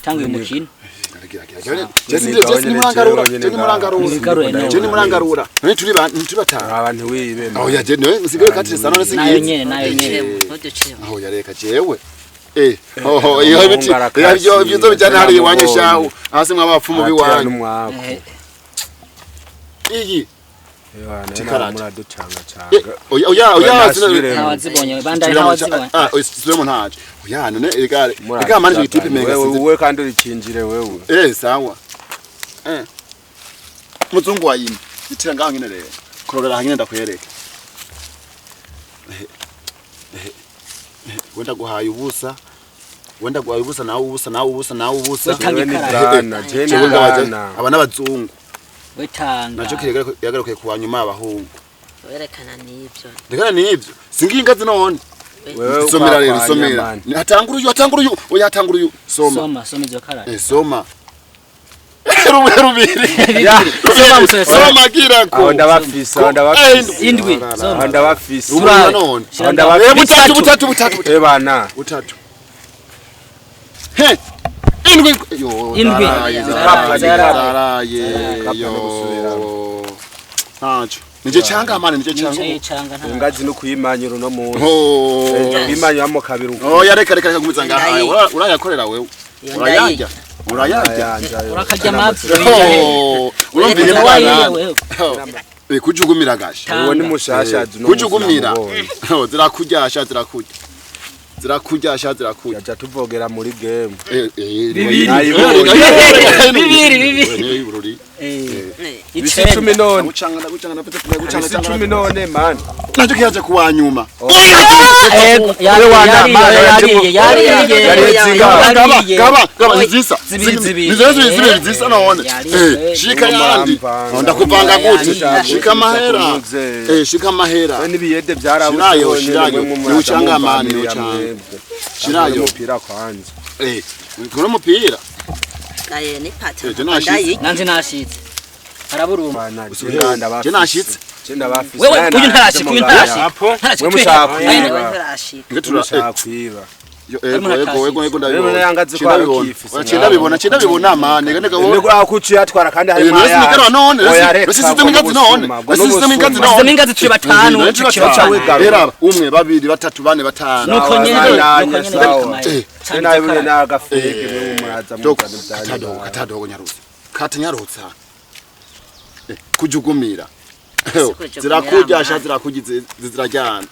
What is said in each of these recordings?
tangu umukino Jesi ni murangarura none turi batanu abantu wibe aho yaje none usigaye katire sana none nayo nyene aho yareka jewe oho iyo biti ibyo bijana hari iwanyu shaho hasi mwabapfumu biwanyu iyi Yohana muraducanga oya ntawazibonye bandari ntawazibonye siremo ntaje oya none ega manje igitipe mega wewe kandi urikinjire wewe sawa muzungu wayini itira ngaho nyine rero kurogera hanyine ndakwereka wenda guhaye ubusa nawe ubusa aba n'abazungu wetanga naco kiragarukiye kuwa nyuma abahungu werekana n'ibyo singinga zinone somera rero somera hatangura uyu soma izo karate soma rubiri soma girako aho ndabafisa indwi aho ndabafisa none butatu bana butatu he indwi zaraye yo ntacho nije changa mane nije changa ngazi no kuyimanyura no muntu kuyimanya amo kabiri yareka gumiza ngaha urayakorera wewe urayanja urakarya amazi urumviye mwana kujugumira gashi uwo ni mushasha kujugumira zirakuryasha yaja tuvogera muri game bibiri isi 10 none gucanga 10 none man nacho kiyaje kuwa nyuma gaba zisa none shika yandi ndakuvanga gute shika mahera nibiyede byarabuze shirayo ucanga mani ucanga shirayo mupira kwanza kuna mupira naye ni pata nanze nashitse haraburuma je nashitse wewe uyu ntarashika we mushaka ntarashika ego ndabibona mane nega nego akuci yatwara kandi hari maya ingazi turi batanu era umwe babiri batatu bane batanu nuko nyene nawe nagafege muraza muzana katadogo nyarutsa katanyarutsa kujugumira zirakuryasha zirakugize zirajyana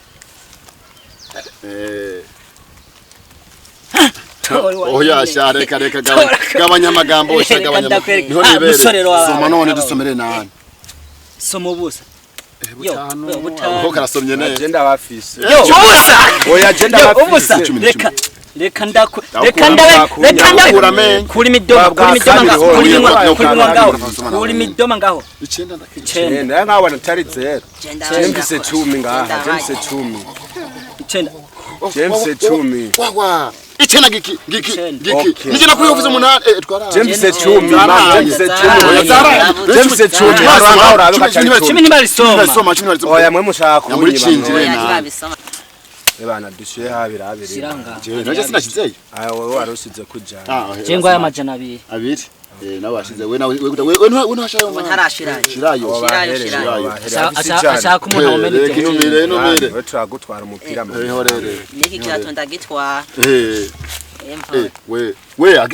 oya shareka gabanya amagambo gabanya niho nibere soma none dusomere nani soma ubusa ho karasomye ne agenda bafise ubusa oya agenda bafise reka kuri midoma ngaho icenda nkabona tari 0 jemfise 10 ngaha jemfise 10 icenda jemfise 10 wawa icenda giki nije nakuye ofisi umunani twara jemfise 10 jemfise 10 jemfise 10 cumi ntibarisoma oya mwe mushaka kunyima ebana dushiye habiri siranga naje sinashitseyo wowe warushize kuja jengo ya majana abiri nawe washize we ntashirayo ntarashirayo ashaka umuntu wamenye numire we turagutwara umupira niki kiratonda gitwa we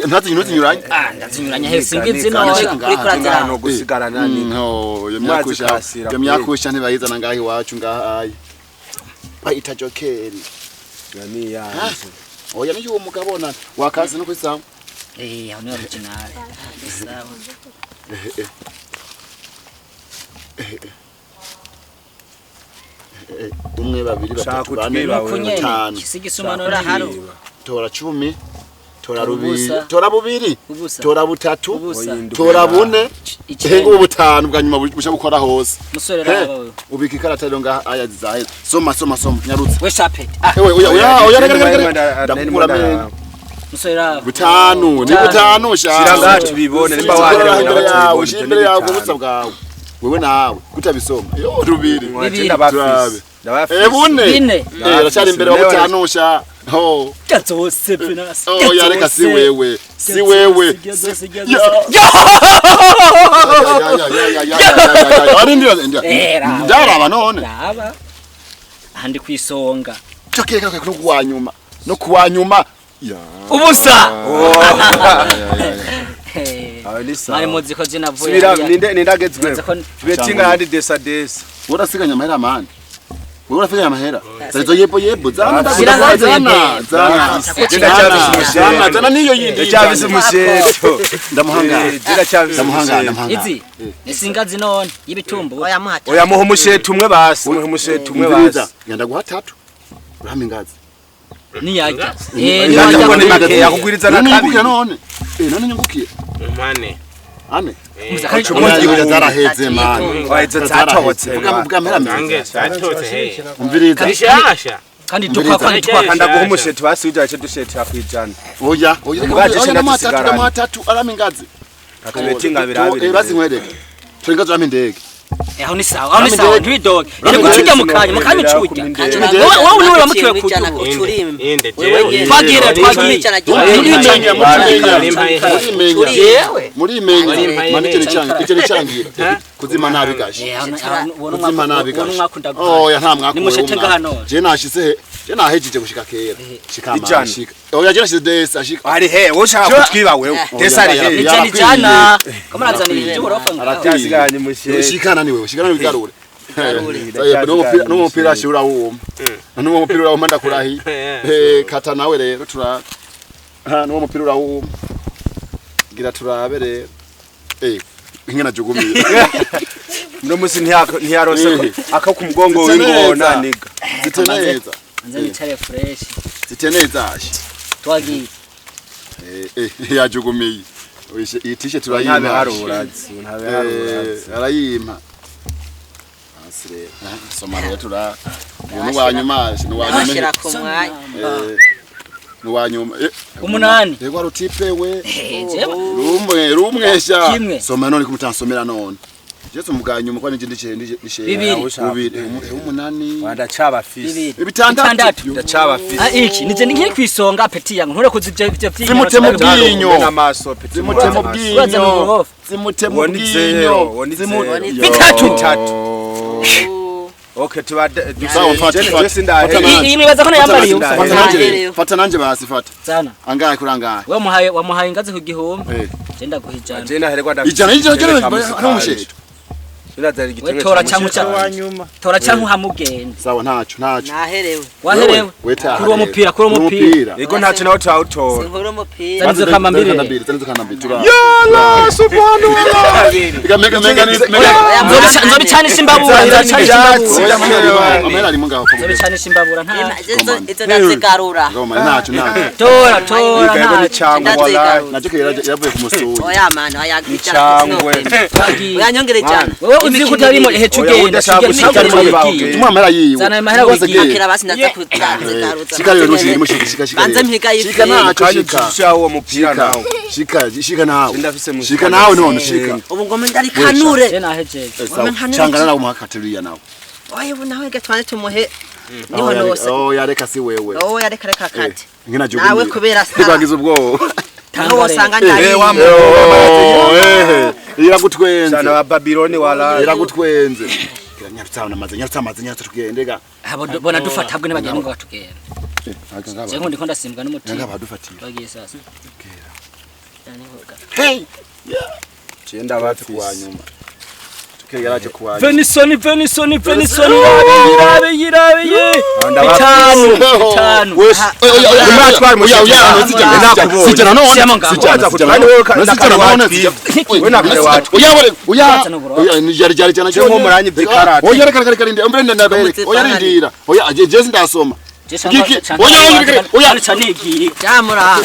ntazi nyuno zinyuranye ndazinyuranye he singizi no gusigarana ni no yemyakusha ntibayizana ngahi wacu ngahaye bayita jokeri yani yanze oya niyo umugabo na wakazi no kwisawa aho ni original sawa umwe babiri batatu bane batanu kisigisumano haro tora 10 tora rubiri tora bubiri tora butatu tora bune hengo butanu bwa nyuma busha gukora hose musore raba ubika ikarata rero ngaha aya zizahe soma nyarutse we shapet oya ndakura musore raba butanu ni butanu shira ngati bibone nimba wahera ushimire yawe ubutsa bwawe wewe nawe kutabisoma yo rubiri ndabafise bune rachari imbere wa butanusha Oh. Kazose pina. Oh, yareka si wewe. Si wewe. Ari ndio. Ndaraba none. Ndaba. Handi kwisonga. Cokeka no kuwanyuma. No kuwanyuma. Ya. Ubusa. Alisa. Mari muziko zinavuye. Sibira nindagezwe. Betinga handi desa. Urasiganya amahera mani. Urafika amahera. Sarizo yebo zana. Zana niyo yindi. Cyabise umusheto. Ndamuhanga. Ndamuhanga. Izi. Isingazi none yibitumbu. Oya muho umusheto umwe basi. Muho umusheto umwe basi. Ngenda guha 3. Urame ingazi. Niyajya. Niyajya ko ni make yakugwiriza na kabiri. None. None nyungukiye. Mane. Ane. Umuzi zaraheze man. Waheze zatobotse. Vuga mpera Nange zatotse he. Umviriza. Bishasha. Kandi tukwa ndaguha umusheto basi ujaje dushete yakwijana. Oya ndama 3 arame ingazi. Akabetinga birabiri. Bazi nkwereke. Twenga zame ndege. Aho ni sawa ntwidoge iri gucujya mu kanya ucujya wowe niwe wamukiwe kutuba murimenya manike ni cyangira kuzima nabi gashi kuzima nabi gashi oya nta mwaka je nashize je nahejeje gushika kera shikama shika oya je nashize desa ashika ari he woshaka kutwiba wewe desa ari he ijana ijana kama nazanira ibyo urofa aratiganye mushe shikana ni wewe shikana bigarure no mupira shura wuma no mupira urawo ndakurahi kata nawe rero tura no mupira urawo gira turabe rero ingena jugumiye no musi ntiyarose aka ku mugongo w'ingona niga ziteneza nze bitare fresh ziteneza twagi yajugumiye iyi t-shirt turayima ntabe harurazi arayima asire somaliya tura nuwanyuma nuwanyuma ku mwanya nuwanyuma umunani yego arutipe we rumwesha soma none kumutansomera none Jesu muganyuma kwa nije ndishe bibiri umunani wanda caba fisi bitandatu ndacaba fisi iki nije ngiye kwisonga peti yangu ntore kuzivye zimutemo bwinyo n'amaso peti zimutemo bwinyo zimutemo bwinyo bitatu Okay tubade iyi nibaza ko yambariye fata nanje basi fata sana angaye kurangara we wamuhaye ingazi ku gihumbi genda guhijana je naherwa ijana n'umusheto tora cyangwa tora cyangwa hamugende sawa ntacu naherewe waherewe kuri uwo mupira ego ntacu nawe tawutora sinkuru umupira zanzo kama mbiri tura yalla subhanallah mega nzobicanisha imbabura amera ari mungaho nzobicanisha imbabura nta izo ndazigarura ngoma ntacu tora ego ni cyangwa wallahi naje yavuye ku musuri oya mana oyagicara cyangwe oyanyongere cyane uzi ko utarimo ugenda tumwamera yiwe zana amahera akira basi ndaza kuzaruza shika rero mushika banze mpiga yifu shika nacu shika uwo mupira nawo shika nawe shika nawe none shika ubu ngome ndari kanure je nahejeje changana nawe muhakatiriya nawe oya ubu nawe gatwane tumuhe niho nose yareka si wewe yareka kati ngina jugumiye nawe kubera sa twagize ubwo naho wasanga ndari iragutwenze sana wa Babiloni wala iragutwenze nyarutamaze tugendega bona dufata bwo nibagenda ngo batugenda je ngo ndiko ndasimbwa n'umutima ngaba dufatira twagiye sasa hey cyenda bafise kwanyuma tukegeraje kwanyuma Venison yirabe bitanu sijana none yari cyane cyo muranyi byikarate oya reka rinde umbrenda ndabere oya rindira oya jezi ndasoma oya cyanigiye cyamura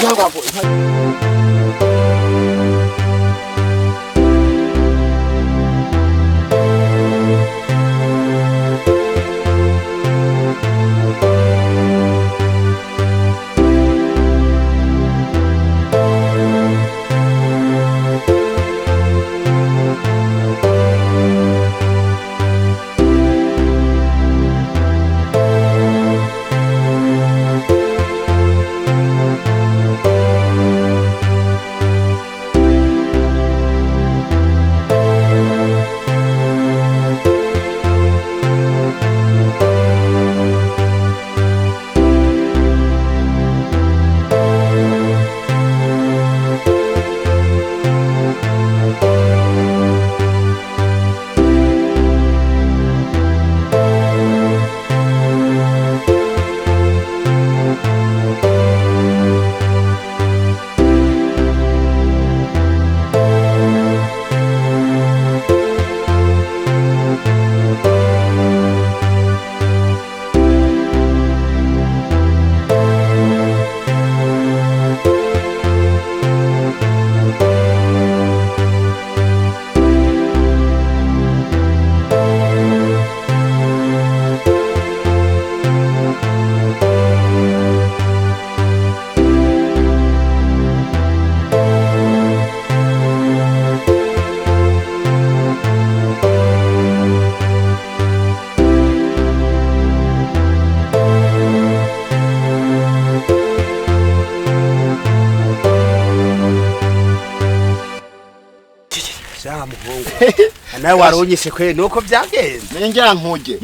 nawe waronyeshe kwe nuko byagenze ninjya nkuge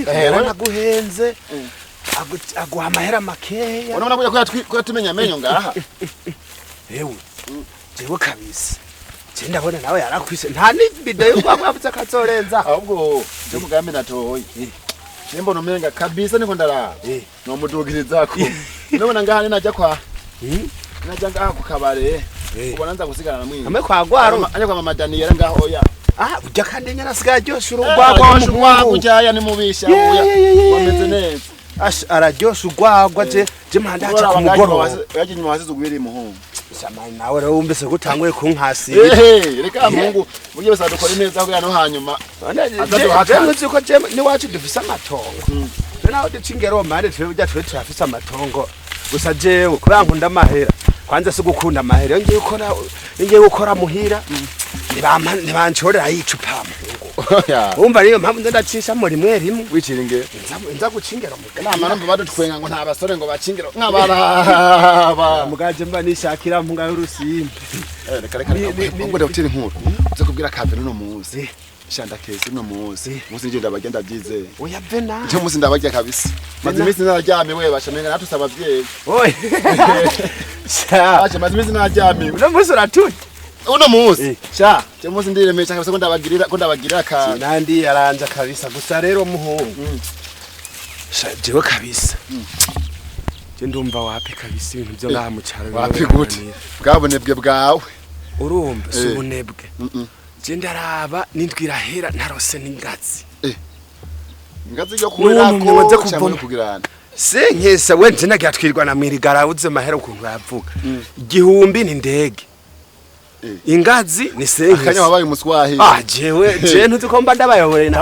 rero naguhenze aguha amahera makeya urabona ko tumenya amenyo ngaha yewe jewe kabisa je ndabona nawe yarakwise nta nibido yo kwavuze akazorenza ahubwo cyo mugambe natoye Nembo nomenga kabisa niko ndara no mudugiriza ko nabona ngaha najya kwa najya ngaha ku kabare ubona nza gusigana na mwiza ame kwa gwaro anye kwa mama Daniel ngaho oya ujya kandi nyana sigaye ryosha urugwagwa mu kujya ni mubisha oya wameze neza araryosha urwagwa je manda acha ku mugoro yaje nyuma hasize ugwiri muhungu samani nawe rero wumvise gutanguye kunkasi reka mungu mujye basa dukora neza ko yano hanyuma azaduhaka ko je ni wacu dufise amatongo nawe dicingero mande twe bujya twe turafise amatongo gusa jewe kubera nkunda amahera kwanza se gukunda amahera ngiye gukora muhira nibanchorera yicupa umva niyo mpamvu ndacisha muri mwe rimwe wikiringe nza gucingero nama numva badutwenga ngo nta basore ngo bacingero nk'abaraba mugaje mba nishakira mpunga y'urusimbi reka ngo ndabutira inkuru uze kubwira kave no muzi shanda kesi no muzi nje ndabagenda byize oya vena cyo muzi ndabajya kabisa maze imisi nararyame we bashamenga natusaba abavyeyi oye acha maze imisi nararyame uno muzi uratuye uno muzi sha cyo muzi ndiremesha kabisa ko ndabagirira ka nandi yaranja kabisa gusa rero muhungu sha jewe kabisa je ndumva wapi kabisa ibintu byo ngaha mu cyaro wapi gute bwabonebwe bwawe urumva si ubunebwe je ndaraba nindwirahera ntarose n'ingazi ingazi yo kurako cyangwa kugirana senkesa wenze nagiye twirwa na mirigara uze mahera ukuntu yavuga igihumbi ni ndege ingazi ni senkesa akanya wabaye umuswahi jewe je ntuzikomba ndabayobore na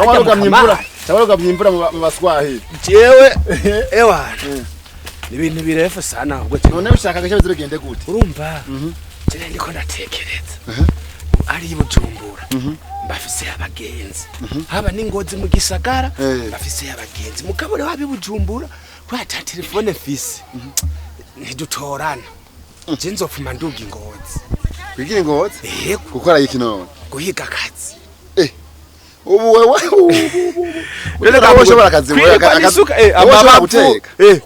Tawaruga myimbura mu baswahi jewe ewana ibintu birefu sana ubwo none ushaka gashabizo bigende gute urumva je ndiko ndatekereza ari Bujumbura mbafise abagenzi haba n'ingozi mu gisagara mbafise abagenzi mukabone wabi Bujumbura kwata telefone fisi ntidutorana je nzofuma nduga ingozi kwigira ingozi gukora iki none guhiga akazi ubu wewe rero kaboshobora akazi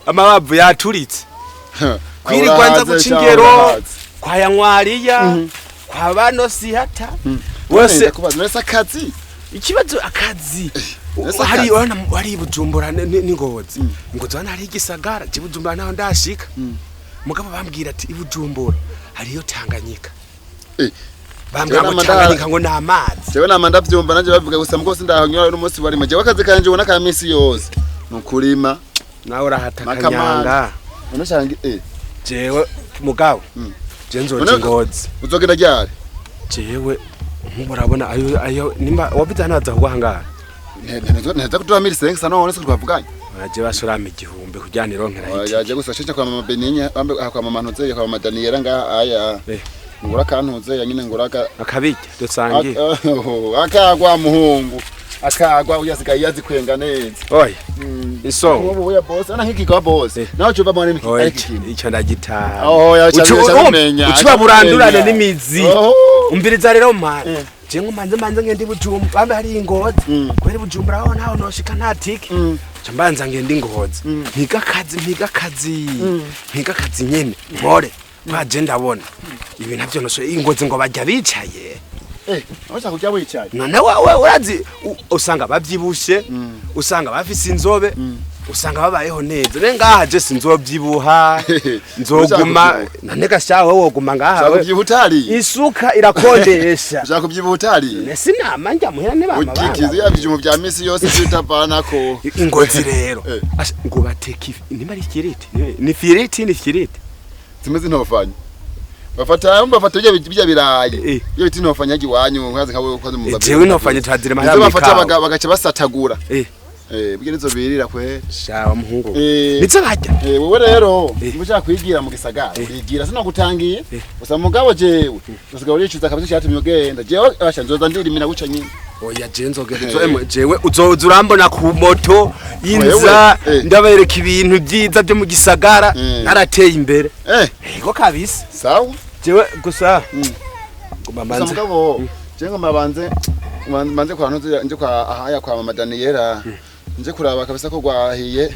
amabavu yaturitse kwiri kwanza gucingero kwa yankwariya kwa bano sihata wose kubaza akazi ikibazo akazi hari Bujumbura n'ingozi ingozi hano hari igisagara je Bujumbura naho ndashika mugabo bambwira ati ibujumbura hariyo Tanganyika bambwira ngo Tanganyika ngo n'amazi jewe namanda byumva nanje bavuga gusa mugose ndahonyora n'umunsi bari maje wakazi kanje ubona ka minsi yose nukurima nawe urahata kanyanga none shangi jewe mugabo je nzoje ingozi uzogenda ryari jewe nkurabona ayo nimba wabita naza kuhangara neza kutuwa 1500 none se twavuganye aje basurama igihumbi kujyana ronkera iki yaje gusa cece kwa mama Beninya kwa mama Ntuze kwa mama Daniel nga aya ngura kantuze ya nyine ngura akabijya dusangiye akagwa muhungu akagwa uyasigaye yazikwenga neza oya iso wowe ya boss ana nk'ikigwa boss naho cyo bamwe n'iki icyo ndagita ya cyamenya ucuba burandurane n'imizi umbiriza rero mwana je ngumanze ngende Bujumbura bambe hari ingozi kwere Bujumbura aho naho noshika nta tike cambanza ngende ingozi mpiga kazi nyene mpore baje ndabona ibi navyo nosho ingozi ngo bajya bicaye Wasa kujya wicaye none wewe urazi usanga bavyibushe usanga bafise inzobe usanga babayeho neza rengaha je sinzobyibuha nzoguma nane gashawe woguma ngaha we byibutari isuka irakondesha ushaka kubyibutari nese nama njya muhera ne bama ukikizi yabyumu bya misi yose bitavana ko ingozi rero ngo bateka nimba ari kiriti ni firiti zimeze ntofanya bafata ibyo birayi iyo biti ntofanya giwanyu nkaze nkawe kwaze mu babiri jewe ntofanya tadire mahera bafata bagaca basatagura bigenizo birira kwe shawa muhungu nitse bajya wewe rero mushaka kwigira mu gisagara kwigira sino gutangiye gusa mugabo jewe usigaye uricuza kabisa cyatumye ugenda jewe asha nzoza ndirimina guca nyine oya je nzogenda jewe uzoza urambona ku moto yinza ndabereka ibintu byiza byo mu gisagara narateye imbere ego kabisa sawa jewe gusa mugabo jengo mabanze kwa ntuze nje kwa ahaya kwa mama Daniela nje kuraba kabisa ko gwahiye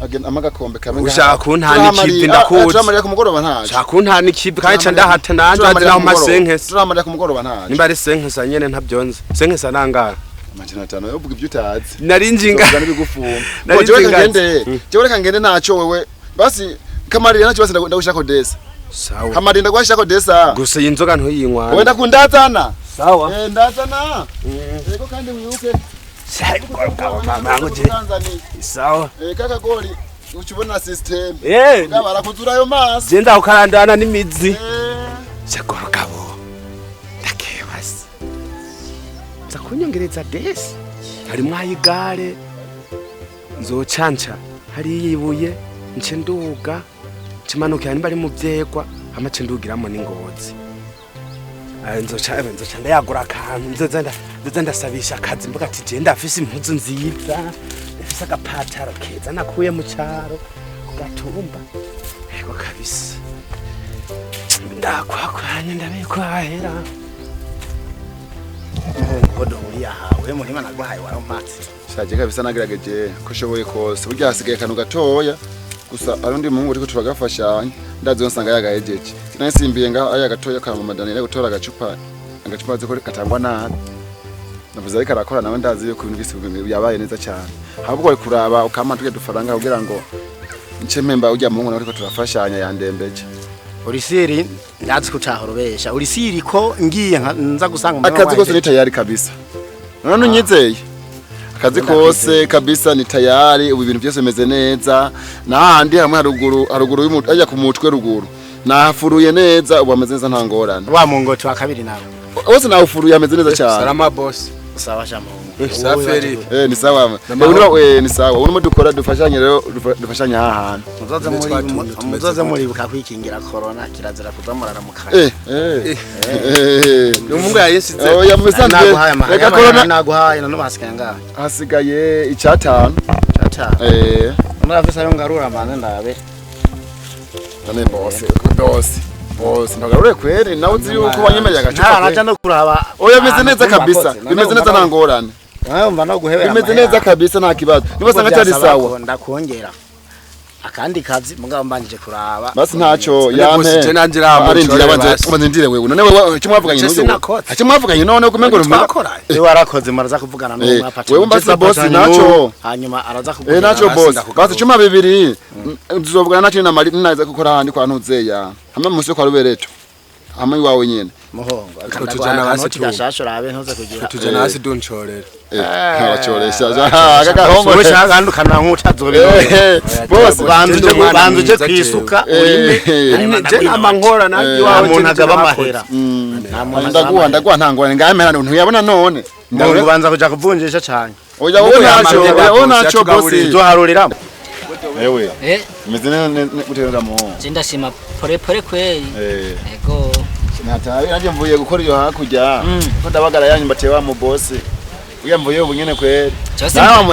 agenda amagakombe kamwe ushaka kuntana ikivi ndakuzi turamarira ku mugoroba ntaje ushaka kuntana ikivi kandi ca ndahata nanje azi naho masenkese turamarira ku mugoroba ntaje nimba ari senkesa nyene ntabyonze senkesa nangara amajana 5 yo vuga ibyo utazi narinjinga nabigufuma narinjinga kangende naco wewe basi kamarira naco basi ndagushaka Odessa sawa kamarira ndagwashaka Odessa gusa inzoga ntuyinywa wenda kundazana sawa ndazana ego kandi mwibuke mama je sawa kaka goli ukibona system ngabara kuzurayo maso je ndakukarandana n'imizi cyakoro kabo ndakebasi zakunyongereza desi hari mwayigare nzocanca hari yibuye nce nduga cimanuka yani bari mu vyegwa amace ndugiramo n'ingozi nzoca ndayagura akantu nzoza ndasabisha akazi mvuga ati je ndafise impuzu nziza ndafise agapataro keza nakuye mu caro kugatumba ego kabisa ndakwakwanye ndabikwahera ngodo uri yahawe muhima nagwahaye waramatse shaje kabisa nagerageje ko shoboye kose burya hasigaye kanu gatoya gusa arundi muhungu ariko turagafashanya ndazo nsanga yagahejeje sinasimbiye nga aya gatoya ka mama Daniela gutora agacupa ziko katangwa nabi navuze ariko arakora nawe ndazi yuko ibintu bisi yabaye neza cyane ahubwo ari kuraba ukama tuge dufaranga kugira ngo nce memba ujya muhungu ariko turafashanya yandembeje urisiri ndazi kucahorobesha urisiri ko ngiye nza gusanga umuntu akazi kose ni tayari kabisa none unyizeye akazi kose kabisa ni tayari ubu ibintu byose bimeze neza nahandi hamwe haruguru y'umuntu ajya ku mutwe ruguru nafuruye neza ubu ameze neza ntangorane wa mungoti wa kabiri nawe wose nawufuruye ameze neza cyane salama boss sawa jamu saferi ni sawa ni sawa urimo dukora dufashanye rero dufashanya hahantu muzoze muri bukakwikingira corona kirazira kuzamurana mukanya n'umungu yayisize oya musanzwe reka corona naguhaye none basigaye ngaho hasigaye icyatanu murafisa yo ngarura mane ndabe none boss ntagarure kweri nawe uzi yuko wanyemereye agacupa nta no kuraba oya bimeze neza kabisa bimeze neza ntangorane umva no guhebera bimeze neza kabisa nta kibazo niba sanga cyari sawa ndakongera akandi kazi mugabo mbanjije kuraba basi ntaco yampe je nanjira ari ndira banze ndire wewe none wewe kimwavuganye n'uzo kimwavuganye none kumengo we warakoze maraza kuvugana no mwapata wewe mbasi boss naco hanyuma araza kuvugana naco boss basi cuma bibiri tuzovugana naco na mari naza gukora handi kwa ntuzeya hamwe musi kwa rubereto hamwe wawe nyene muhongo akatujana hasi tugashashura abe ntuze kugira tujana hasi donchorera ntabacoresha agahongo we shagandukana nk'utazobero boss banzuje kwisuka urime je amankora nanjye wawe umuntu agaba amahera ndaguha ntangorane ngamera ntuyabona none ndabwo banza kuja kuvunjisha cyane oya wowe naco boss zoharurira ewe imeze neza guterera mu ndashima pore kweli ego natawe naje mvuye gukora iyo hakurya ko ndabagara yanyu mbatewa mu boss uya mvuye ubunyene kweli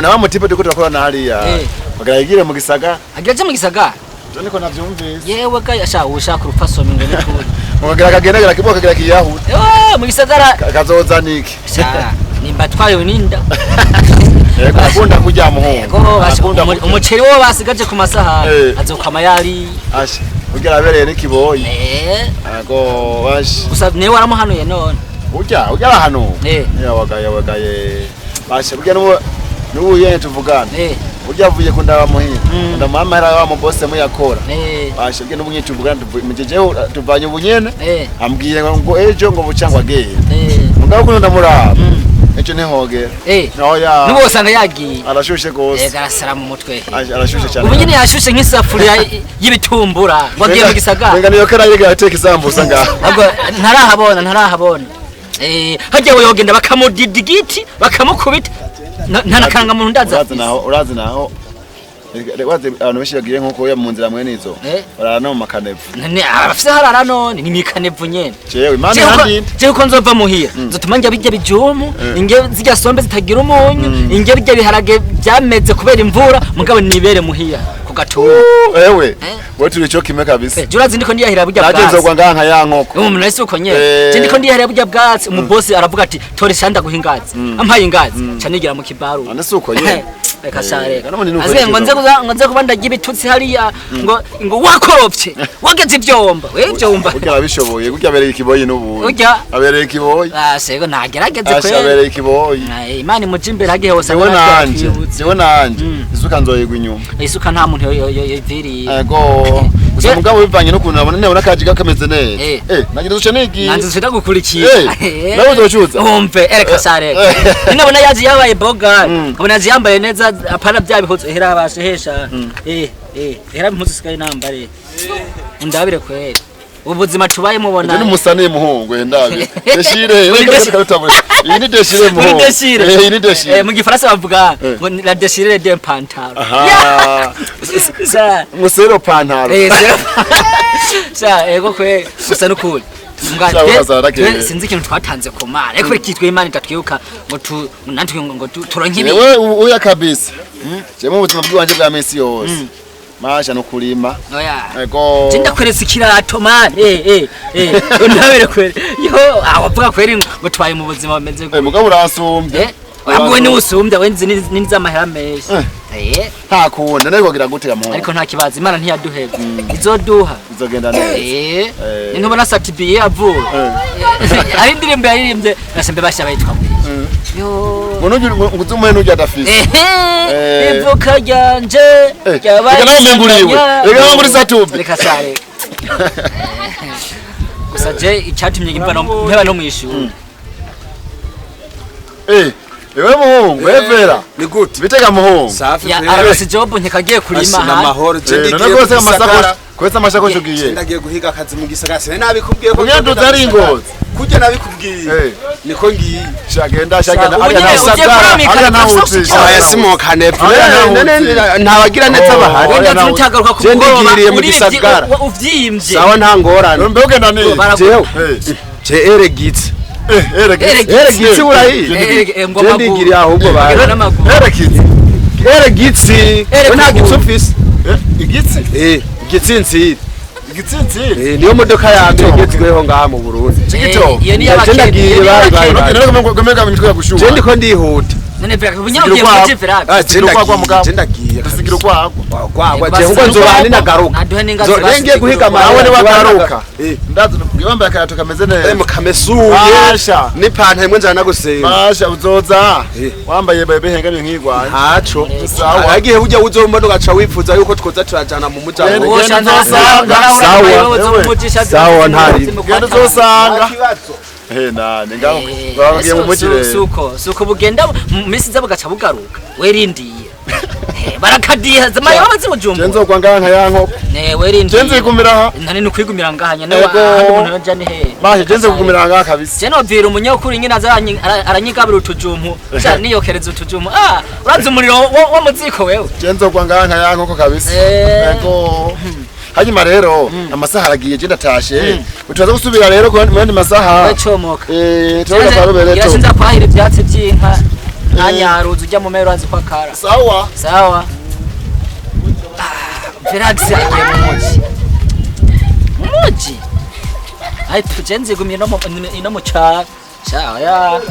nawe mutipe duko turakora na hariya bagara yigire mu gisaga agiye mu gisaga Jone ko navyumvise yewe ga yasha ushaka urupfaso mingo n'ukuri mugara kagendagera kiboka kira kiyahu mu gisagara kazoza niki nimba twayo ninda akunda kujya muhungu umuceri wo basigaje ku masaha azokama yari asha ugira abereye n'ikiboyi ago bash gusa ne waramuhanuye none ujya hano wagaye basha burya n'ubu yene tuvugana burya avuye ko ndaba muhira ndamamara wa mu boss mu yakora basha burya n'ubu nyine tuvugana mujejeho tuvanye ubunyene ambwiye ngo ejo ngo bucangwa geye mugabo kuno ndamuraba ejo nehogera noya nubo sanga yagiye arashushe gose garasara mu mutwe arashushe cyane ubu nyine yashushe nk'isafuriya y'ibitumbura wagiye mu gisagara benga niyo kara yega ateka isambusa ngaho ahubwo ntarahabona hajya yogenda bakamudidigiti bakamukubita ntanakanga muntu ndaza urazi naho waze abantu bishigiye nkuko ya mu nzira mwe nizo barana mu makanevu afise harara none ni mikanevu nyene jewe imana handi jewe ko nzova muhira nzotuma njya bijya bijumu inge zijya sombe zitagira umunyu inge bijya biharage byameze kubera imvura mugabo nibere muhira kugatumba ewe wewe tulicho kimwe kabisa je urazi ndiko ndiyahira burya nagenza bwatsi kwa nganka ya nkoko umuntu nese uko nyene je ndiko ndiyahira burya bwatsi umubosi aravuga ati tori shanda guhingaza ampaye ingazi canigira mu kibaru nese uko nyene reka shareka Aze ngo nze kuba ndagira ibitutsi hariya ngo wakoropye wageze ivyomba we vyomba burya abishoboye burya abereye ikiboyi n'ubu burya abereye ikiboyi sego nagerageze kweli abereye ikiboyi imana imuje imbere hagiye hose jewe nanje isuka nzoyegwa inyuma isuka nta muntu yiviriye ego gusa mugabo bivanye no kuntu nabona newe nakaji kameze neza nagira duce nigi nanze sida gukurikira nawe uzocuza umve ereka shareka ninabona yazi yabaye boga abona yazi yambaye neza apana bya bihozo hera abashe hesha hera impuzu sikaye nambare ndabire kweli ubuzima tubaye mubona ni musane muhungu ndabe deshire iyi ni deshire muhungu iyi ni deshire mu gifaransa bavuga ngo la deshire de pantalo sa musero pantalo sa ego kwe gusa nukuri sinzi ikintu twatanze ku mana ariko kitwe imana itatwibuka ngo nantu ngo turonke ibi wewe uya kabisa je mu buzima bwanje bwa mesi yose masha no kulima ego jinda kweresa ikirato man ndabere kwere yo awavuga kwere ngo twaye mu buzima bameze gute mugabo urasumbye ahubwo ni usumbye wenzi ninza amahera menshi nta kuwunda nariko gira gutega mu ariko nta kibazo imana ntiyaduheza izoduha izogenda neza ntubona satibiye avuye ari indirimbo yaririmbye nasembe basha bayitwa yo nguzumuye n'ujya dafise ivuka ryanje reka nawe mbenguriwe reka nawe muri satubi reka sare gusa je icyatumye mpeba no mwishuri ewe muhungu evera ni gute bitega muhungu ya arabasi job ntikagiye kurima ha amahoro je ndigiye gose amasako kwesa amashako cugiye ndagiye guhiga akazi mu gisagara se nabikubwiye ko ngendo zari ingozi kujya nabikubwiye niko ngiye shagenda ari nahutisha yasimoka nepfo ntabagira neza bahari je ndigiriye mu gisagara uvyimbye sawa nta ngorane mbe ugenda neza je eregitse eregitse urayi je ndigiriye ahubwo bahari eregitse nta gitsufise igitsi igitsintsiri igitsintsiri niyo modoka yanjye igezweho ngaha mu Burundi cigito iyo ni y'abakene je ndiko ndihuta none veka bunyagiye mu giveraga je ndagiye sigira kwagwa je ngo nzobani nagaruka ngiye guhiga nawe ni wagaruka ndazo ngibamba akayato kameze neza mu kamesuye n'ipantaro imwe njana gusenga masha uzoza wambaye bebe hengamye nkigwanye ntaco sawa agiye ujya uzombona ugaca wifuza yuko twoza turajana mu mujyango sawa ntari genda uzosanga nane ngaho bagiye mu mukire suko bugenda mu minsi zabo gaca bugaruka werindiye barakadiha zamaye bamaze mujumba jenzo kwa nganka yanko werindiye jenzo ikumira ha nani nukwigumira ngahanya ne handi umuntu yoja ni he maje jenzo kugumira ngaha kabisa je no vira umunyakuri nyina aranyigabira utujumpu cha niyokereza utujumpu urazi umuriro wo muziko wewe jenzo kwa nganka yanko kabisa ego hanyuma rero amasaha aragiye je ndatashe utaza gusubira rero ku yandi masaha bacomoka tuza parobere to sinza kwahira ibyatsi by'inka ntanyaruzi ujya mu mero azi kwa kara sawa Verax agiye mu muji ai tujenze gumye no mu cha ya